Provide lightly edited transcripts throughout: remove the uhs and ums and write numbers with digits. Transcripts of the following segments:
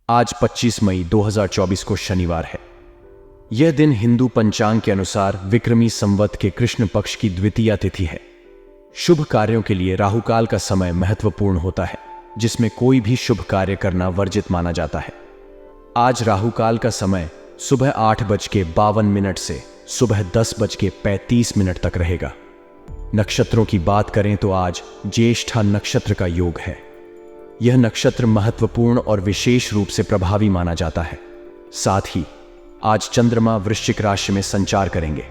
आज 25 मई 2024 को शनिवार है। यह दिन हिंदू पंचांग के अनुसार विक्रमी संवत के कृष्ण पक्ष की द्वितीया तिथि है। शुभ कार्यों के लिए राहुकाल का समय महत्वपूर्ण होता है, जिसमें कोई भी शुभ कार्य करना वर्जित माना जाता है। आज राहुकाल का समय सुबह 8:52 से सुबह 10:35 तक रहेगा। नक्षत्रों की बात करें तो आज ज्येष्ठा नक्षत्र का योग है। यह नक्षत्र महत्वपूर्ण और विशेष रूप से प्रभावी माना जाता है। साथ ही आज चंद्रमा वृश्चिक राशि में संचार करेंगे,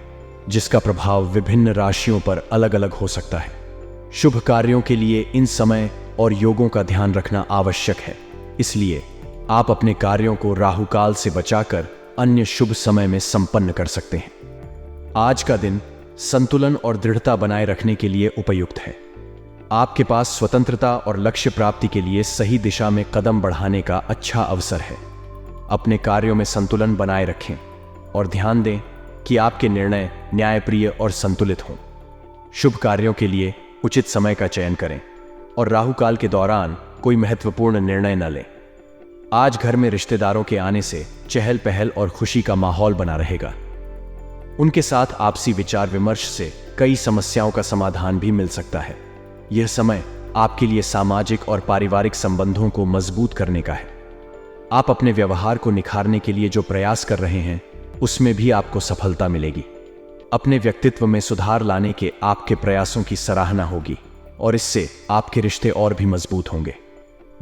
जिसका प्रभाव विभिन्न राशियों पर अलग अलग हो सकता है। शुभ कार्यों के लिए इन समय और योगों का ध्यान रखना आवश्यक है, इसलिए आप अपने कार्यों को राहुकाल से बचाकर अन्य शुभ समय में संपन्न कर सकते हैं। आज का दिन संतुलन और दृढ़ता बनाए रखने के लिए उपयुक्त है। आपके पास स्वतंत्रता और लक्ष्य प्राप्ति के लिए सही दिशा में कदम बढ़ाने का अच्छा अवसर है। अपने कार्यों में संतुलन बनाए रखें और ध्यान दें कि आपके निर्णय न्यायप्रिय और संतुलित हों। शुभ कार्यों के लिए उचित समय का चयन करें और राहुकाल के दौरान कोई महत्वपूर्ण निर्णय न लें। आज घर में रिश्तेदारों के आने से चहल पहल और खुशी का माहौल बना रहेगा। उनके साथ आपसी विचार विमर्श से कई समस्याओं का समाधान भी मिल सकता है। यह समय आपके लिए सामाजिक और पारिवारिक संबंधों को मजबूत करने का है। आप अपने व्यवहार को निखारने के लिए जो प्रयास कर रहे हैं, उसमें भी आपको सफलता मिलेगी। अपने व्यक्तित्व में सुधार लाने के आपके प्रयासों की सराहना होगी और इससे आपके रिश्ते और भी मजबूत होंगे।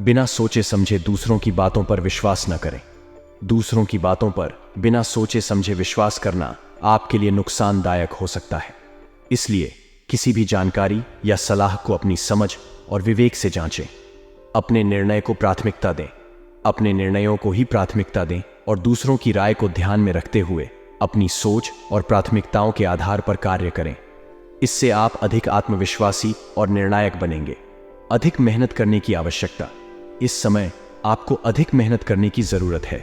बिना सोचे समझे दूसरों की बातों पर विश्वास न करें। दूसरों की बातों पर बिना सोचे समझे विश्वास करना आपके लिए नुकसानदायक हो सकता है। इसलिए किसी भी जानकारी या सलाह को अपनी समझ और विवेक से जांचें। अपने निर्णय को प्राथमिकता दें। अपने निर्णयों को ही प्राथमिकता दें और दूसरों की राय को ध्यान में रखते हुए अपनी सोच और प्राथमिकताओं के आधार पर कार्य करें। इससे आप अधिक आत्मविश्वासी और निर्णायक बनेंगे। अधिक मेहनत करने की आवश्यकता। इस समय आपको अधिक मेहनत करने की जरूरत है।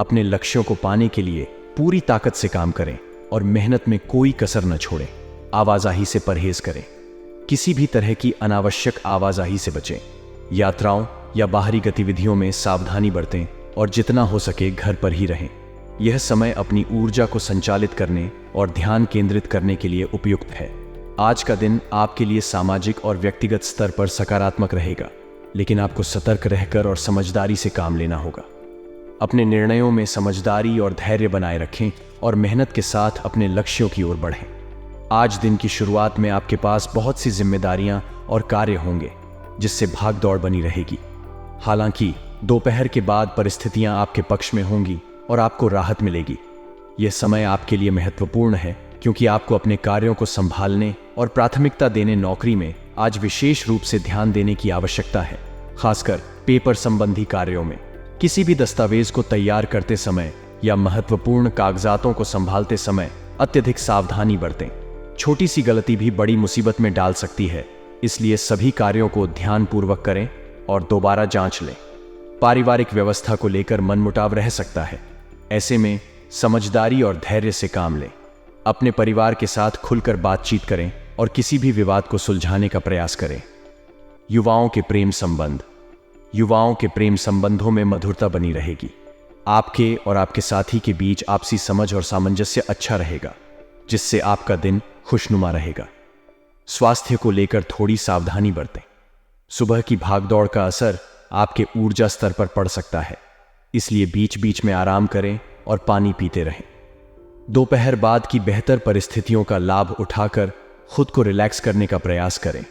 अपने लक्ष्यों को पाने के लिए पूरी ताकत से काम करें और मेहनत में कोई कसर न छोड़ें। आवाजाही से परहेज करें। किसी भी तरह की अनावश्यक आवाजाही से बचें। यात्राओं या बाहरी गतिविधियों में सावधानी बरतें और जितना हो सके घर पर ही रहें। यह समय अपनी ऊर्जा को संचालित करने और ध्यान केंद्रित करने के लिए उपयुक्त है। आज का दिन आपके लिए सामाजिक और व्यक्तिगत स्तर पर सकारात्मक रहेगा, लेकिन आपको सतर्क रहकर और समझदारी से काम लेना होगा। अपने निर्णयों में समझदारी और धैर्य बनाए रखें और मेहनत के साथ अपने लक्ष्यों की ओर बढ़ें। आज दिन की शुरुआत में आपके पास बहुत सी जिम्मेदारियां और कार्य होंगे, जिससे भाग दौड़ बनी रहेगी। हालांकि दोपहर के बाद परिस्थितियां आपके पक्ष में होंगी और आपको राहत मिलेगी। यह समय आपके लिए महत्वपूर्ण है, क्योंकि आपको अपने कार्यों को संभालने और प्राथमिकता देने नौकरी में आज विशेष रूप से ध्यान देने की आवश्यकता है, खासकर पेपर संबंधी कार्यों में। किसी भी दस्तावेज को तैयार करते समय या महत्वपूर्ण कागजातों को संभालते समय अत्यधिक सावधानी बरतें। छोटी सी गलती भी बड़ी मुसीबत में डाल सकती है, इसलिए सभी कार्यों को ध्यानपूर्वक करें और दोबारा जांच लें। पारिवारिक व्यवस्था को लेकर मनमुटाव रह सकता है, ऐसे में समझदारी और धैर्य से काम लें। अपने परिवार के साथ खुलकर बातचीत करें और किसी भी विवाद को सुलझाने का प्रयास करें। युवाओं के प्रेम संबंध। युवाओं के प्रेम संबंधों में मधुरता बनी रहेगी। आपके और आपके साथी के बीच आपसी समझ और सामंजस्य अच्छा रहेगा, जिससे आपका दिन खुशनुमा रहेगा। स्वास्थ्य को लेकर थोड़ी सावधानी बरतें। सुबह की भागदौड़ का असर आपके ऊर्जा स्तर पर पड़ सकता है, इसलिए बीच बीच में आराम करें और पानी पीते रहें। दोपहर बाद की बेहतर परिस्थितियों का लाभ उठाकर खुद को रिलैक्स करने का प्रयास करें।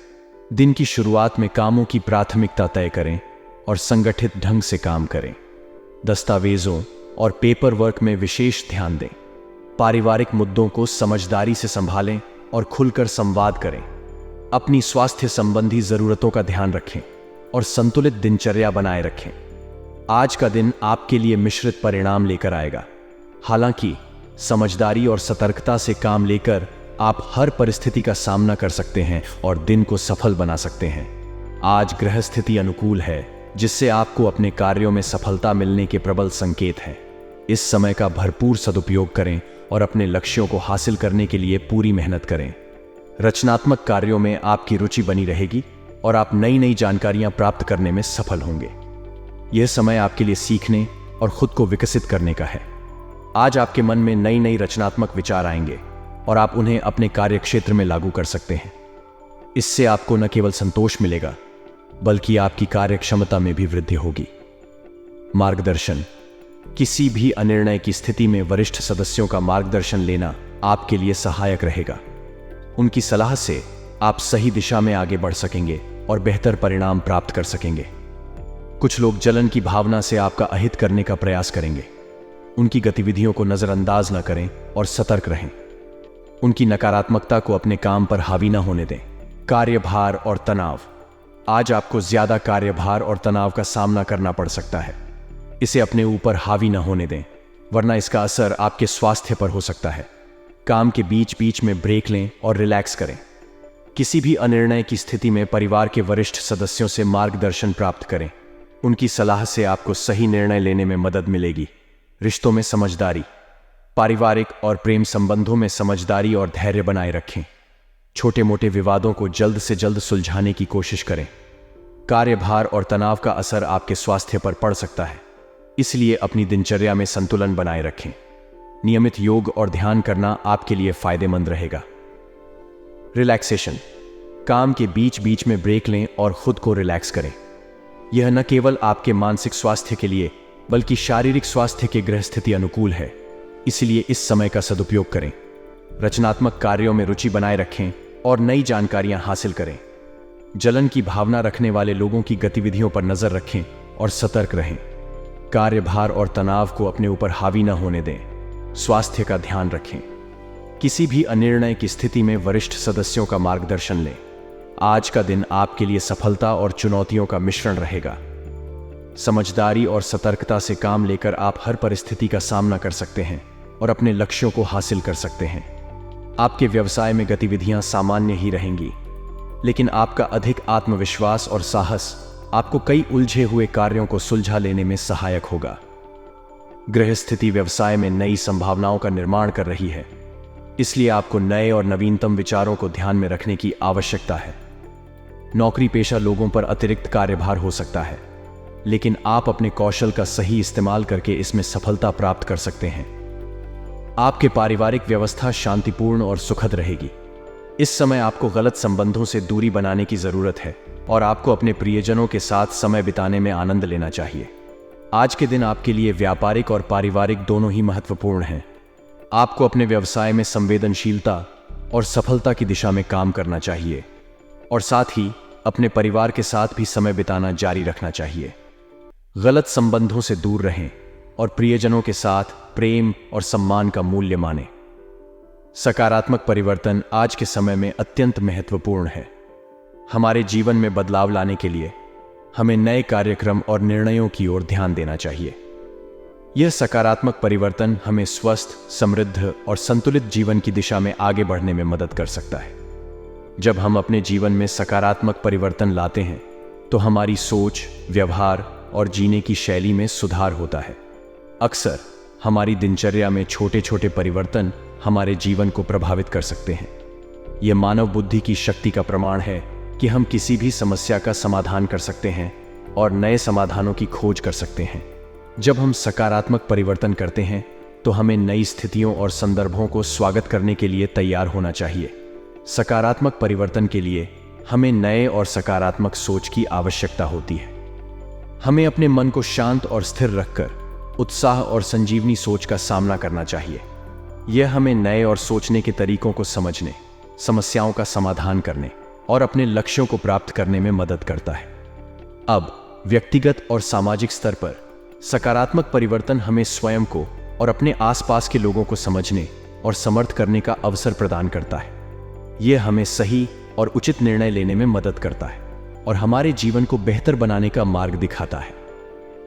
दिन की शुरुआत में कामों की प्राथमिकता तय करें और संगठित ढंग से काम करें। दस्तावेजों और पेपर वर्क में विशेष ध्यान दें। पारिवारिक मुद्दों को समझदारी से संभालें और खुलकर संवाद करें। अपनी स्वास्थ्य संबंधी जरूरतों का ध्यान रखें और संतुलित दिनचर्या बनाए रखें। आज का दिन आपके लिए मिश्रित परिणाम लेकर आएगा। हालांकि समझदारी और सतर्कता से काम लेकर आप हर परिस्थिति का सामना कर सकते हैं और दिन को सफल बना सकते हैं। आज ग्रह स्थिति अनुकूल है, जिससे आपको अपने कार्यों में सफलता मिलने के प्रबल संकेत हैं। इस समय का भरपूर सदुपयोग करें और अपने लक्ष्यों को हासिल करने के लिए पूरी मेहनत करें। रचनात्मक कार्यों में आपकी रुचि बनी रहेगी और आप नई नई जानकारियां प्राप्त करने में सफल होंगे। यह समय आपके लिए सीखने और खुद को विकसित करने का है। आज आपके मन में नई नई रचनात्मक विचार आएंगे और आप उन्हें अपने कार्य क्षेत्र में लागू कर सकते हैं। इससे आपको न केवल संतोष मिलेगा बल्कि आपकी कार्य क्षमता में भी वृद्धि होगी। मार्गदर्शन। किसी भी अनिर्णय की स्थिति में वरिष्ठ सदस्यों का मार्गदर्शन लेना आपके लिए सहायक रहेगा। उनकी सलाह से आप सही दिशा में आगे बढ़ सकेंगे और बेहतर परिणाम प्राप्त कर सकेंगे। कुछ लोग जलन की भावना से आपका अहित करने का प्रयास करेंगे। उनकी गतिविधियों को नजरअंदाज न करें और सतर्क रहें। उनकी नकारात्मकता को अपने काम पर हावी न होने दें। कार्यभार और तनाव। आज आपको ज्यादा कार्यभार और तनाव का सामना करना पड़ सकता है। इसे अपने ऊपर हावी न होने दें, वरना इसका असर आपके स्वास्थ्य पर हो सकता है। काम के बीच बीच में ब्रेक लें और रिलैक्स करें। किसी भी अनिर्णय की स्थिति में परिवार के वरिष्ठ सदस्यों से मार्गदर्शन प्राप्त करें। उनकी सलाह से आपको सही निर्णय लेने में मदद मिलेगी। रिश्तों में समझदारी। पारिवारिक और प्रेम संबंधों में समझदारी और धैर्य बनाए रखें। छोटे मोटे विवादों को जल्द से जल्द सुलझाने की कोशिश करें। कार्यभार और तनाव का असर आपके स्वास्थ्य पर पड़ सकता है, इसलिए अपनी दिनचर्या में संतुलन बनाए रखें। नियमित योग और ध्यान करना आपके लिए फायदेमंद रहेगा। रिलैक्सेशन। काम के बीच बीच में ब्रेक लें और खुद को रिलैक्स करें। यह न केवल आपके मानसिक स्वास्थ्य के लिए बल्कि शारीरिक स्वास्थ्य के ग्रह स्थिति अनुकूल है, इसलिए इस समय का सदुपयोग करें। रचनात्मक कार्यों में रुचि बनाए रखें और नई जानकारियां हासिल करें। जलन की भावना रखने वाले लोगों की गतिविधियों पर नजर रखें और सतर्क रहें। कार्यभार और तनाव को अपने ऊपर हावी न होने दें। स्वास्थ्य का ध्यान रखें। किसी भी अनिर्णय की स्थिति में वरिष्ठ सदस्यों का मार्गदर्शन लें। आज का दिन आपके लिए सफलता और चुनौतियों का मिश्रण रहेगा। समझदारी और सतर्कता से काम लेकर आप हर परिस्थिति का सामना कर सकते हैं और अपने लक्ष्यों को हासिल कर सकते हैं। आपके व्यवसाय में गतिविधियां सामान्य ही रहेंगी, लेकिन आपका अधिक आत्मविश्वास और साहस आपको कई उलझे हुए कार्यों को सुलझा लेने में सहायक होगा। गृह स्थिति व्यवसाय में नई संभावनाओं का निर्माण कर रही है, इसलिए आपको नए और नवीनतम विचारों को ध्यान में रखने की आवश्यकता है। नौकरी पेशा लोगों पर अतिरिक्त कार्यभार हो सकता है, लेकिन आप अपने कौशल का सही इस्तेमाल करके इसमें सफलता प्राप्त कर सकते हैं। आपके पारिवारिक व्यवस्था शांतिपूर्ण और सुखद रहेगी। इस समय आपको गलत संबंधों से दूरी बनाने की जरूरत है और आपको अपने प्रियजनों के साथ समय बिताने में आनंद लेना चाहिए। आज के दिन आपके लिए व्यापारिक और पारिवारिक दोनों ही महत्वपूर्ण हैं। आपको अपने व्यवसाय में संवेदनशीलता और सफलता की दिशा में काम करना चाहिए और साथ ही अपने परिवार के साथ भी समय बिताना जारी रखना चाहिए। गलत संबंधों से दूर रहें और प्रियजनों के साथ प्रेम और सम्मान का मूल्य मानें। सकारात्मक परिवर्तन आज के समय में अत्यंत महत्वपूर्ण है। हमारे जीवन में बदलाव लाने के लिए हमें नए कार्यक्रम और निर्णयों की ओर ध्यान देना चाहिए। यह सकारात्मक परिवर्तन हमें स्वस्थ, समृद्ध और संतुलित जीवन की दिशा में आगे बढ़ने में मदद कर सकता है। जब हम अपने जीवन में सकारात्मक परिवर्तन लाते हैं तो हमारी सोच, व्यवहार और जीने की शैली में सुधार होता है। अक्सर हमारी दिनचर्या में छोटे छोटे परिवर्तन हमारे जीवन को प्रभावित कर सकते हैं। यह मानव बुद्धि की शक्ति का प्रमाण है कि हम किसी भी समस्या का समाधान कर सकते हैं और नए समाधानों की खोज कर सकते हैं। जब हम सकारात्मक परिवर्तन करते हैं तो हमें नई स्थितियों और संदर्भों को स्वागत करने के लिए तैयार होना चाहिए। सकारात्मक परिवर्तन के लिए हमें नए और सकारात्मक सोच की आवश्यकता होती है। हमें अपने मन को शांत और स्थिर रखकर उत्साह और संजीवनी सोच का सामना करना चाहिए। यह हमें नए और सोचने के तरीकों को समझने, समस्याओं का समाधान करने और अपने लक्ष्यों को प्राप्त करने में मदद करता है। अब व्यक्तिगत और सामाजिक स्तर पर सकारात्मक परिवर्तन हमें स्वयं को और अपने आसपास के लोगों को समझने और समर्थ करने का अवसर प्रदान करता है। यह हमें सही और उचित निर्णय लेने में मदद करता है और हमारे जीवन को बेहतर बनाने का मार्ग दिखाता है।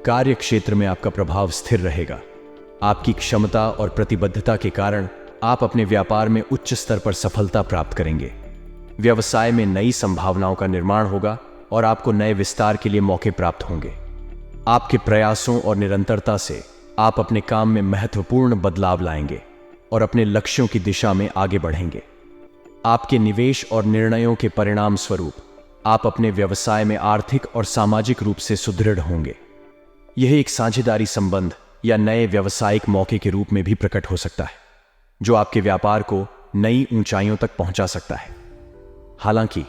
कार्य क्षेत्र में आपका प्रभाव स्थिर रहेगा। आपकी क्षमता और प्रतिबद्धता के कारण आप अपने व्यापार में उच्च स्तर पर सफलता प्राप्त करेंगे। व्यवसाय में नई संभावनाओं का निर्माण होगा और आपको नए विस्तार के लिए मौके प्राप्त होंगे। आपके प्रयासों और निरंतरता से आप अपने काम में महत्वपूर्ण बदलाव लाएंगे और अपने लक्ष्यों की दिशा में आगे बढ़ेंगे। आपके निवेश और निर्णयों के परिणाम स्वरूप आप अपने व्यवसाय में आर्थिक और सामाजिक रूप से सुदृढ़ होंगे। यह एक साझेदारी संबंध या नए व्यावसायिक मौके के रूप में भी प्रकट हो सकता है, जो आपके व्यापार को नई ऊंचाइयों तक पहुंचा सकता है। हालांकि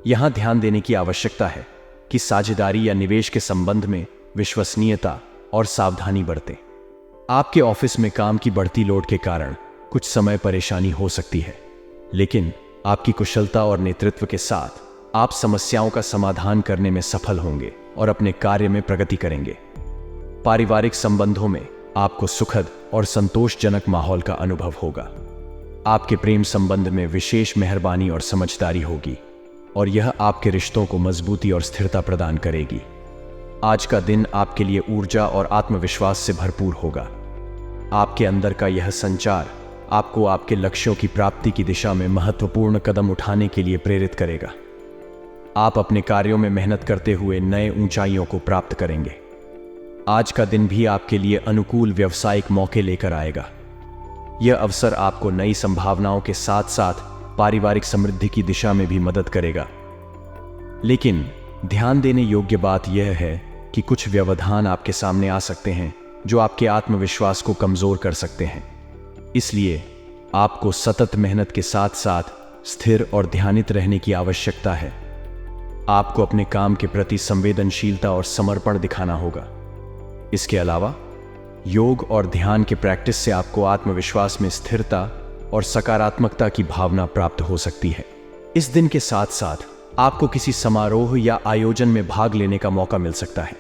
यहां ध्यान देने की आवश्यकता है कि साझेदारी या निवेश के संबंध में विश्वसनीयता और सावधानी बरतें। आपके ऑफिस में काम की बढ़ती लोड के कारण कुछ समय परेशानी हो सकती है, लेकिन आपकी कुशलता और नेतृत्व के साथ आप समस्याओं का समाधान करने में सफल होंगे और अपने कार्य में प्रगति करेंगे। पारिवारिक संबंधों में आपको सुखद और संतोषजनक माहौल का अनुभव होगा। आपके प्रेम संबंध में विशेष मेहरबानी और समझदारी होगी और यह आपके रिश्तों को मजबूती और स्थिरता प्रदान करेगी। आज का दिन आपके लिए ऊर्जा और आत्मविश्वास से भरपूर होगा। आपके अंदर का यह संचार आपको आपके लक्ष्यों की प्राप्ति की दिशा में महत्वपूर्ण कदम उठाने के लिए प्रेरित करेगा। आप अपने कार्यों में मेहनत करते हुए नए ऊंचाइयों को प्राप्त करेंगे। आज का दिन भी आपके लिए अनुकूल व्यावसायिक मौके लेकर आएगा। यह अवसर आपको नई संभावनाओं के साथ साथ पारिवारिक समृद्धि की दिशा में भी मदद करेगा। लेकिन ध्यान देने योग्य बात यह है कि कुछ व्यवधान आपके सामने आ सकते हैं जो आपके आत्मविश्वास को कमजोर कर सकते हैं। इसलिए आपको सतत मेहनत के साथ साथ स्थिर और ध्यानित रहने की आवश्यकता है। आपको अपने काम के प्रति संवेदनशीलता और समर्पण दिखाना होगा। इसके अलावा योग और ध्यान के प्रैक्टिस से आपको आत्मविश्वास में स्थिरता और सकारात्मकता की भावना प्राप्त हो सकती है। इस दिन के साथ साथ आपको किसी समारोह या आयोजन में भाग लेने का मौका मिल सकता है।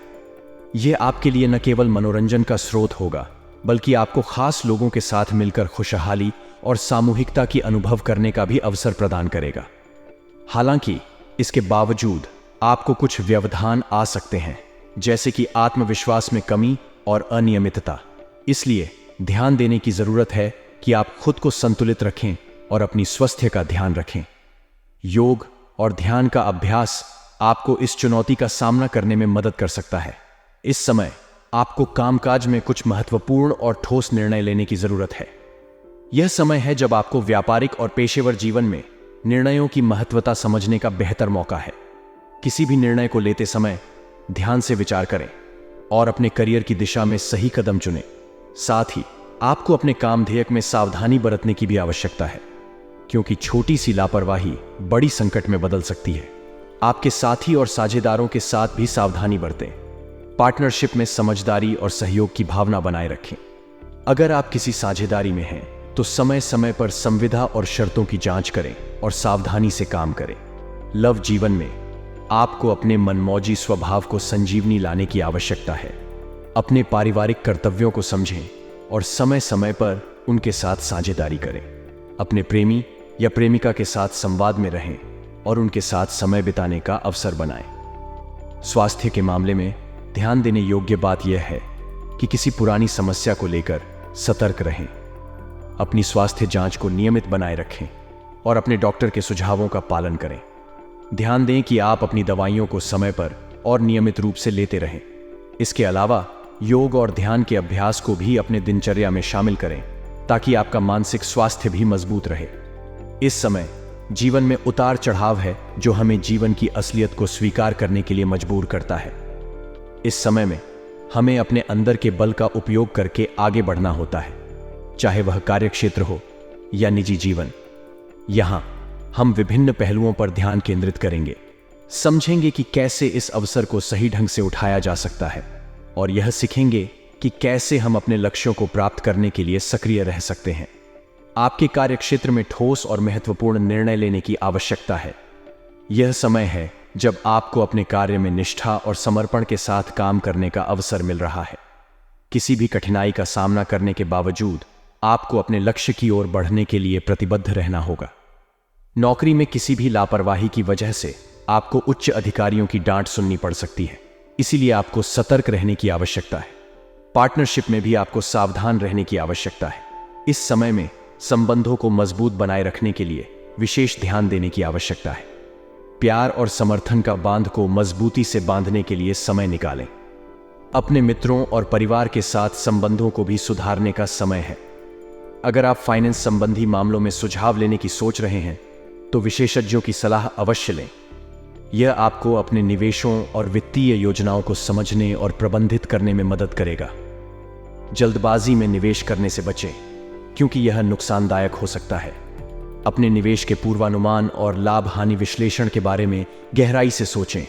यह आपके लिए न केवल मनोरंजन का स्रोत होगा, बल्कि आपको खास लोगों के साथ मिलकर खुशहाली और सामूहिकता की अनुभव करने का भी अवसर प्रदान करेगा। हालांकि इसके बावजूद आपको कुछ व्यवधान आ सकते हैं, जैसे कि आत्मविश्वास में कमी और अनियमितता। इसलिए ध्यान देने की जरूरत है कि आप खुद को संतुलित रखें और अपनी स्वास्थ्य का ध्यान रखें। योग और ध्यान का अभ्यास आपको इस चुनौती का सामना करने में मदद कर सकता है। इस समय आपको कामकाज में कुछ महत्वपूर्ण और ठोस निर्णय लेने की जरूरत है। यह समय है जब आपको व्यापारिक और पेशेवर जीवन में निर्णयों की महत्वता समझने का बेहतर मौका है। किसी भी निर्णय को लेते समय ध्यान से विचार करें और अपने करियर की दिशा में सही कदम चुनें। साथ ही आपको अपने काम ध्येय में सावधानी बरतने की भी आवश्यकता है, क्योंकि छोटी सी लापरवाही बड़ी संकट में बदल सकती है। आपके साथी और साझेदारों के साथ भी सावधानी बरतें। पार्टनरशिप में समझदारी और सहयोग की भावना बनाए रखें। अगर आप किसी साझेदारी में हैं, तो समय समय पर संविदा और शर्तों की जांच करें और सावधानी से काम करें। लव जीवन में आपको अपने मनमौजी स्वभाव को संजीवनी लाने की आवश्यकता है। अपने पारिवारिक कर्तव्यों को समझें और समय समय पर उनके साथ साझेदारी करें। अपने प्रेमी या प्रेमिका के साथ संवाद में रहें और उनके साथ समय बिताने का अवसर बनाएं। स्वास्थ्य के मामले में ध्यान देने योग्य बात यह है कि किसी पुरानी समस्या को लेकर सतर्क रहें। अपनी स्वास्थ्य जांच को नियमित बनाए रखें और अपने डॉक्टर के सुझावों का पालन करें। ध्यान दें कि आप अपनी दवाइयों को समय पर और नियमित रूप से लेते रहें। इसके अलावा योग और ध्यान के अभ्यास को भी अपने दिनचर्या में शामिल करें, ताकि आपका मानसिक स्वास्थ्य भी मजबूत रहे। इस समय जीवन में उतार चढ़ाव है, जो हमें जीवन की असलियत को स्वीकार करने के लिए मजबूर करता है। इस समय में हमें अपने अंदर के बल का उपयोग करके आगे बढ़ना होता है, चाहे वह कार्यक्षेत्र हो या निजी जीवन। यहां हम विभिन्न पहलुओं पर ध्यान केंद्रित करेंगे, समझेंगे कि कैसे इस अवसर को सही ढंग से उठाया जा सकता है और यह सीखेंगे कि कैसे हम अपने लक्ष्यों को प्राप्त करने के लिए सक्रिय रह सकते हैं। आपके कार्यक्षेत्र में ठोस और महत्वपूर्ण निर्णय लेने की आवश्यकता है। यह समय है जब आपको अपने कार्य में निष्ठा और समर्पण के साथ काम करने का अवसर मिल रहा है। किसी भी कठिनाई का सामना करने के बावजूद आपको अपने लक्ष्य की ओर बढ़ने के लिए प्रतिबद्ध रहना होगा। नौकरी में किसी भी लापरवाही की वजह से आपको उच्च अधिकारियों की डांट सुननी पड़ सकती है, इसीलिए आपको सतर्क रहने की आवश्यकता है। पार्टनरशिप में भी आपको सावधान रहने की आवश्यकता है। इस समय में संबंधों को मजबूत बनाए रखने के लिए विशेष ध्यान देने की आवश्यकता है। प्यार और समर्थन का बांध को मजबूती से बांधने के लिए समय निकालें। अपने मित्रों और परिवार के साथ संबंधों को भी सुधारने का समय है। अगर आप फाइनेंस संबंधी मामलों में सुझाव लेने की सोच रहे हैं, तो विशेषज्ञों की सलाह अवश्य लें। यह आपको अपने निवेशों और वित्तीय योजनाओं को समझने और प्रबंधित करने में मदद करेगा। जल्दबाजी में निवेश करने से बचें, क्योंकि यह नुकसानदायक हो सकता है। अपने निवेश के पूर्वानुमान और लाभ हानि विश्लेषण के बारे में गहराई से सोचें।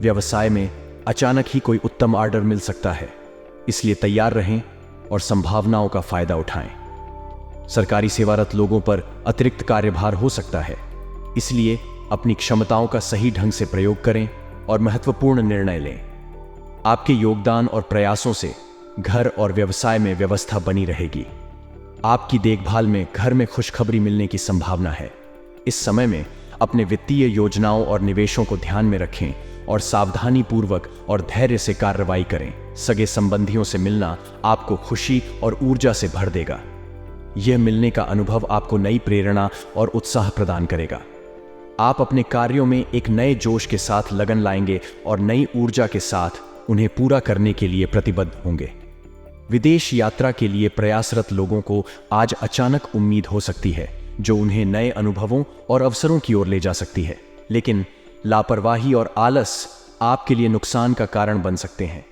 व्यवसाय में अचानक ही कोई उत्तम ऑर्डर मिल सकता है, इसलिए तैयार रहें और संभावनाओं का फायदा उठाएं। सरकारी सेवारत लोगों पर अतिरिक्त कार्यभार हो सकता है, इसलिए अपनी क्षमताओं का सही ढंग से प्रयोग करें और महत्वपूर्ण निर्णय लें। आपके योगदान और प्रयासों से घर और व्यवसाय में व्यवस्था बनी रहेगी। आपकी देखभाल में घर में खुशखबरी मिलने की संभावना है। इस समय में अपने वित्तीय योजनाओं और निवेशों को ध्यान में रखें और सावधानी पूर्वक और धैर्य से कार्रवाई करें। सगे संबंधियों से मिलना आपको खुशी और ऊर्जा से भर देगा। यह मिलने का अनुभव आपको नई प्रेरणा और उत्साह प्रदान करेगा। आप अपने कार्यों में एक नए जोश के साथ लगन लाएंगे और नई ऊर्जा के साथ उन्हें पूरा करने के लिए प्रतिबद्ध होंगे। विदेश यात्रा के लिए प्रयासरत लोगों को आज अचानक उम्मीद हो सकती है, जो उन्हें नए अनुभवों और अवसरों की ओर ले जा सकती है। लेकिन लापरवाही और आलस आपके लिए नुकसान का कारण बन सकते हैं,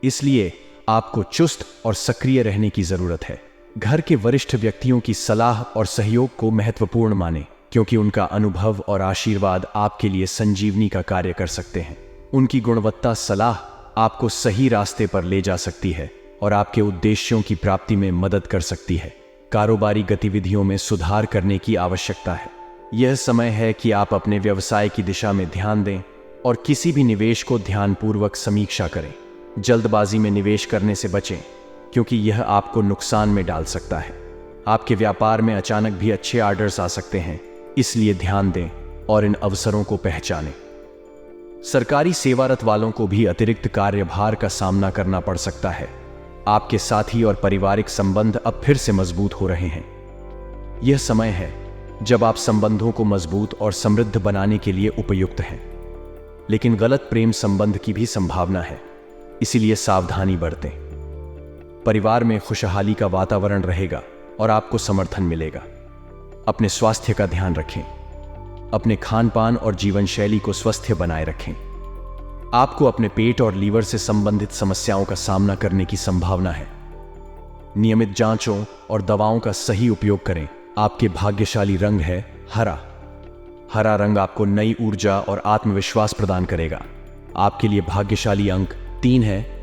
इसलिए आपको चुस्त और सक्रिय रहने की जरूरत है। घर के वरिष्ठ व्यक्तियों की सलाह और सहयोग को महत्वपूर्ण मानें, क्योंकि उनका अनुभव और आशीर्वाद आपके लिए संजीवनी का कार्य कर सकते हैं। उनकी गुणवत्ता सलाह आपको सही रास्ते पर ले जा सकती है और आपके उद्देश्यों की प्राप्ति में मदद कर सकती है। कारोबारी गतिविधियों में सुधार करने की आवश्यकता है। यह समय है कि आप अपने व्यवसाय की दिशा में ध्यान दें और किसी भी निवेश को ध्यानपूर्वक समीक्षा करें। जल्दबाजी में निवेश करने से बचें, क्योंकि यह आपको नुकसान में डाल सकता है। आपके व्यापार में अचानक भी अच्छे ऑर्डर्स आ सकते हैं, इसलिए ध्यान दें और इन अवसरों को पहचानें। सरकारी सेवारत वालों को भी अतिरिक्त कार्यभार का सामना करना पड़ सकता है। आपके साथी और पारिवारिक संबंध अब फिर से मजबूत हो रहे हैं। यह समय है जब आप संबंधों को मजबूत और समृद्ध बनाने के लिए उपयुक्त हैं। लेकिन गलत प्रेम संबंध की भी संभावना है, इसीलिए सावधानी बरतें। परिवार में खुशहाली का वातावरण रहेगा और आपको समर्थन मिलेगा। अपने स्वास्थ्य का ध्यान रखें। अपने खान पान और जीवन शैली को स्वस्थ बनाए रखें। आपको अपने पेट और लीवर से संबंधित समस्याओं का सामना करने की संभावना है। नियमित जांचों और दवाओं का सही उपयोग करें। आपके भाग्यशाली रंग है हरा। हरा रंग आपको नई ऊर्जा और आत्मविश्वास प्रदान करेगा। आपके लिए भाग्यशाली अंक 3 है